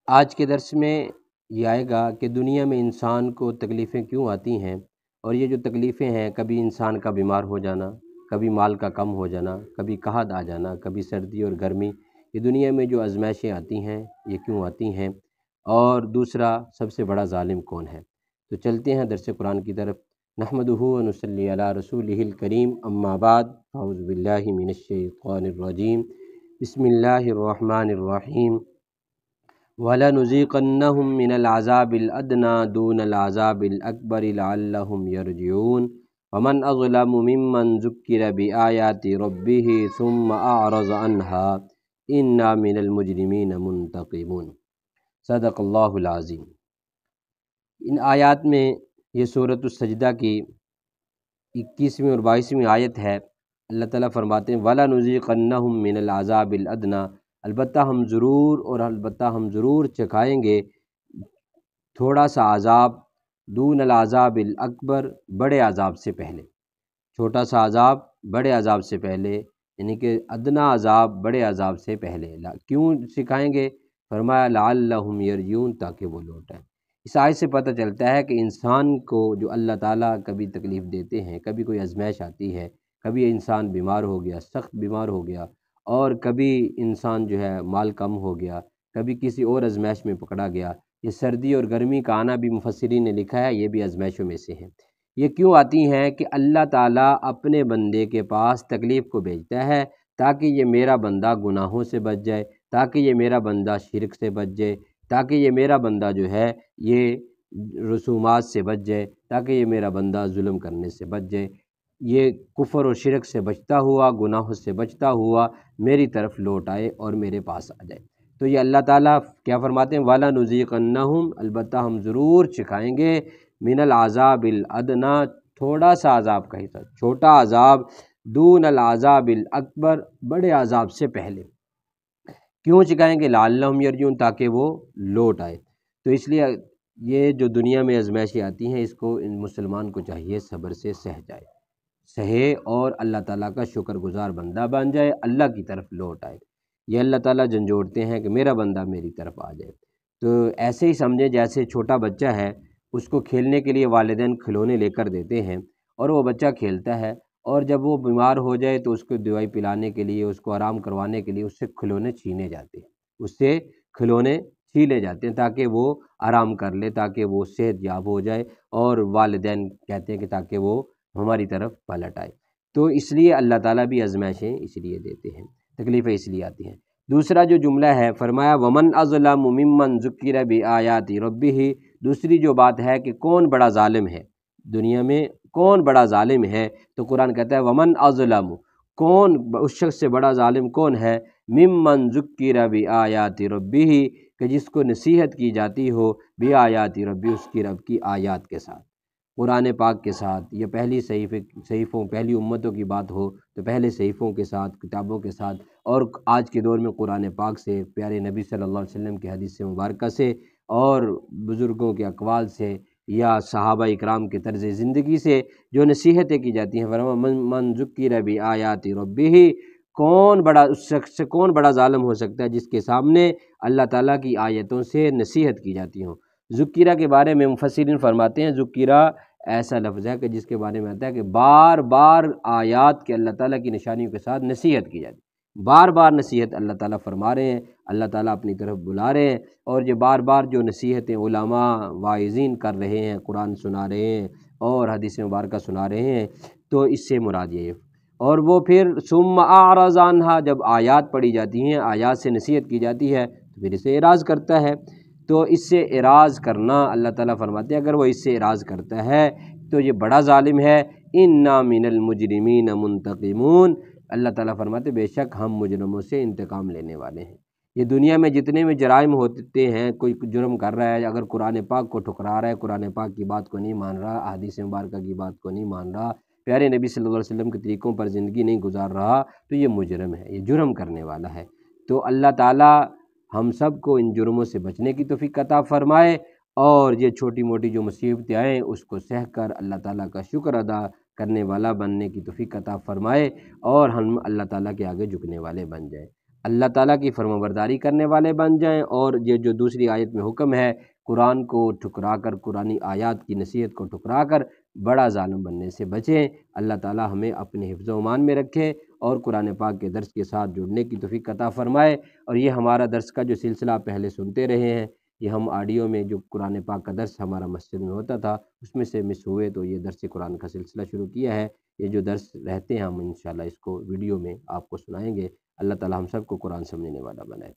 آج کے درس میں یہ آئے گا کہ دنیا میں انسان کو تکلیفیں کیوں آتی ہیں، اور یہ جو تکلیفیں ہیں کبھی انسان کا بیمار ہو جانا، کبھی مال کا کم ہو جانا، کبھی قحط آ جانا، کبھی سردی اور گرمی، یہ دنیا میں جو آزمائشیں آتی ہیں یہ کیوں آتی ہیں، اور دوسرا سب سے بڑا ظالم کون ہے۔ تو چلتے ہیں درس قرآن کی طرف۔ نحمدہ و نصلی علی رسولہ الکریم، اما بعد، اعوذ باللہ من الشیطان الرجیم، بسم اللہ الرحمن الرحیم۔ وَلَنُذِيقَنَّهُم مِّنَ الْعَذَابِ الْأَدْنَىٰ دُونَ الْعَذَابِ الْأَكْبَرِ لَعَلَّهُمْ يَرْجِعُونَ وَمَنْ أَظْلَمُ مِمَّنْ ذُكِّرَ بِآيَاتِ رَبِّهِ ثُمَّ أَعْرَضَ عَنْهَا إِنَّا مِنَ الْمُجْرِمِينَ مُنْتَقِمُونَ۔ صدق اللہ العظیم۔ ان آیات میں یہ سورۃ السجدہ کی 21ویں اور 22ویں آیت ہے۔ اللہ تعالیٰ فرماتے ہیں وَلَنُذِيقَنَّهُم مِّنَ الْعَذَابِ الْأَدْنَىٰ، البتہ ہم ضرور چکھائیں گے تھوڑا سا عذاب، دون العذاب الاکبر، بڑے عذاب سے پہلے۔ چھوٹا سا عذاب بڑے عذاب سے پہلے، یعنی کہ ادنا عذاب بڑے عذاب سے پہلے۔ کیوں سکھائیں گے؟ فرمایا لعلہم یرجعون، تاکہ وہ لوٹیں۔ اس آیت سے پتہ چلتا ہے کہ انسان کو جو اللہ تعالیٰ کبھی تکلیف دیتے ہیں، کبھی کوئی آزمائش آتی ہے، کبھی انسان بیمار ہو گیا، سخت بیمار ہو گیا، اور کبھی انسان جو ہے مال کم ہو گیا، کبھی کسی اور آزمائش میں پکڑا گیا۔ یہ سردی اور گرمی کا آنا بھی مفسرین نے لکھا ہے یہ بھی آزمائشوں میں سے ہے۔ یہ کیوں آتی ہیں کہ اللہ تعالیٰ اپنے بندے کے پاس تکلیف کو بھیجتا ہے تاکہ یہ میرا بندہ گناہوں سے بچ جائے، تاکہ یہ میرا بندہ شرک سے بچ جائے، تاکہ یہ میرا بندہ جو ہے یہ رسومات سے بچ جائے، تاکہ یہ میرا بندہ ظلم کرنے سے بچ جائے، یہ کفر و شرک سے بچتا ہوا، گناہوں سے بچتا ہوا میری طرف لوٹ آئے اور میرے پاس آ جائے۔ تو یہ اللہ تعالیٰ کیا فرماتے ہیں وَلَنُذِيقَنَّهُمْ، البتہ ہم ضرور چکھائیں گے، من العذاب الادنیٰ، تھوڑا سا عذاب کا حصہ، چھوٹا عذاب، دون العذاب الاکبر، بڑے عذاب سے پہلے۔ کیوں چکھائیں گے؟ لعلہم یرجعون، تاکہ وہ لوٹ آئے۔ تو اس لیے یہ جو دنیا میں آزمائشیں آتی ہیں اس کو ان مسلمان کو چاہیے صبر سے سہ جائے، سہے اور اللہ تعالیٰ کا شکر گزار بندہ بن جائے، اللہ کی طرف لوٹ آئے۔ یہ اللہ تعالیٰ جھنجھوڑتے ہیں کہ میرا بندہ میری طرف آ جائے۔ تو ایسے ہی سمجھے جیسے چھوٹا بچہ ہے، اس کو کھیلنے کے لیے والدین کھلونے لے کر دیتے ہیں، اور وہ بچہ کھیلتا ہے، اور جب وہ بیمار ہو جائے تو اس کو دوائی پلانے کے لیے، اس کو آرام کروانے کے لیے اس سے کھلونے چھینے جاتے ہیں، اس سے کھلونے چھینے جاتے ہیں تاکہ وہ آرام کر لے، تاکہ وہ صحت یاب ہو جائے، اور والدین کہتے ہیں کہ تاکہ وہ ہماری طرف پلٹ آئے۔ تو اس لیے اللہ تعالیٰ بھی آزمائشیں اس لیے دیتے ہیں، تکلیفیں اس لیے آتی ہیں۔ دوسرا جو جملہ ہے فرمایا وَمَنْ أَظْلَمُ مِمَّنْ ذُكِّرَ بِآيَاتِ رَبِّهِ، دوسری جو بات ہے کہ کون بڑا ظالم ہے دنیا میں، کون بڑا ظالم ہے، تو قرآن کہتا ہے وَمَنْ أَظْلَمُ، کون اس شخص سے بڑا ظالم کون ہے، مِمَّنْ ذُكِّرَ بِآيَاتِ رَبِّهِ، کہ جس کو نصیحت کی جاتی ہو بِآيَاتِ رَبِّهِ، اس کی رب کی آیات کے ساتھ، قرآن پاک کے ساتھ، یا پہلی صحیفوں پہلی امتوں کی بات ہو تو پہلے صحیفوں کے ساتھ، کتابوں کے ساتھ، اور آج کے دور میں قرآن پاک سے، پیارے نبی صلی اللہ علیہ وسلم کی حدیث مبارکہ سے، اور بزرگوں کے اقوال سے، یا صحابہ اکرام کے طرز زندگی سے جو نصیحتیں کی جاتی ہیں۔ فرمایا من ذکر بآیات ربہ، کون بڑا، اس شخص سے کون بڑا ظالم ہو سکتا ہے جس کے سامنے اللہ تعالیٰ کی آیتوں سے نصیحت کی جاتی ہوں۔ ذکرہ کے بارے میں مفسرین فرماتے ہیں ذکرہ ایسا لفظ ہے کہ جس کے بارے میں آتا ہے کہ بار بار آیات کے اللہ تعالیٰ کی نشانیوں کے ساتھ نصیحت کی جاتی ہے، بار بار نصیحت اللہ تعالیٰ فرما رہے ہیں، اللہ تعالیٰ اپنی طرف بلا رہے ہیں، اور یہ بار بار جو نصیحتیں علماء واعظین کر رہے ہیں، قرآن سنا رہے ہیں اور حدیث مبارکہ سنا رہے ہیں، تو اس سے مراد یہ ہے۔ اور وہ پھر ثم اعرض عنہا، جب آیات پڑھی جاتی ہیں، آیات سے نصیحت کی جاتی ہے تو پھر اسے اعراض کرتا ہے۔ تو اس سے اعراض کرنا، اللہ تعالیٰ فرماتے ہیں اگر وہ اس سے اعراض کرتا ہے تو یہ بڑا ظالم ہے۔ انا من المجرمین منتقمون، اللہ تعالیٰ فرماتے بے شک ہم مجرموں سے انتقام لینے والے ہیں۔ یہ دنیا میں جتنے بھی جرائم ہوتے ہیں، کوئی جرم کر رہا ہے، اگر قرآن پاک کو ٹھکرا رہا ہے، قرآن پاک کی بات کو نہیں مان رہا، احادیث مبارکہ کی بات کو نہیں مان رہا، پیارے نبی صلی اللہ علیہ وسلم کے طریقوں پر زندگی نہیں گزار رہا، تو یہ مجرم ہے، یہ جرم کرنے والا ہے۔ تو اللہ تعالیٰ ہم سب کو ان جرموں سے بچنے کی توفیق عطا فرمائے، اور یہ چھوٹی موٹی جو مصیبتیں آئیں اس کو سہ کر اللہ تعالیٰ کا شکر ادا کرنے والا بننے کی توفیق عطا فرمائے، اور ہم اللہ تعالیٰ کے آگے جھکنے والے بن جائیں۔ اللہ تعالیٰ کی فرمانبرداری کرنے والے بن جائیں، اور یہ جو دوسری آیت میں حکم ہے قرآن کو ٹھکرا کر، قرآنی آیات کی نصیحت کو ٹھکرا کر بڑا ظالم بننے سے بچیں۔ اللہ تعالیٰ ہمیں اپنے حفظ و امان میں رکھے اور قرآن پاک کے درس کے ساتھ جڑنے کی توفیق عطا فرمائے۔ اور یہ ہمارا درس کا جو سلسلہ پہلے سنتے رہے ہیں، یہ ہم آڈیو میں جو قرآن پاک کا درس ہمارا مسجد میں ہوتا تھا اس میں سے مس ہوئے تو یہ درس قرآن کا سلسلہ شروع کیا ہے۔ یہ جو درس رہتے ہیں ہم انشاءاللہ اس کو ویڈیو میں آپ کو سنائیں گے۔ اللہ تعالیٰ ہم سب کو قرآن سمجھنے والا بنائے۔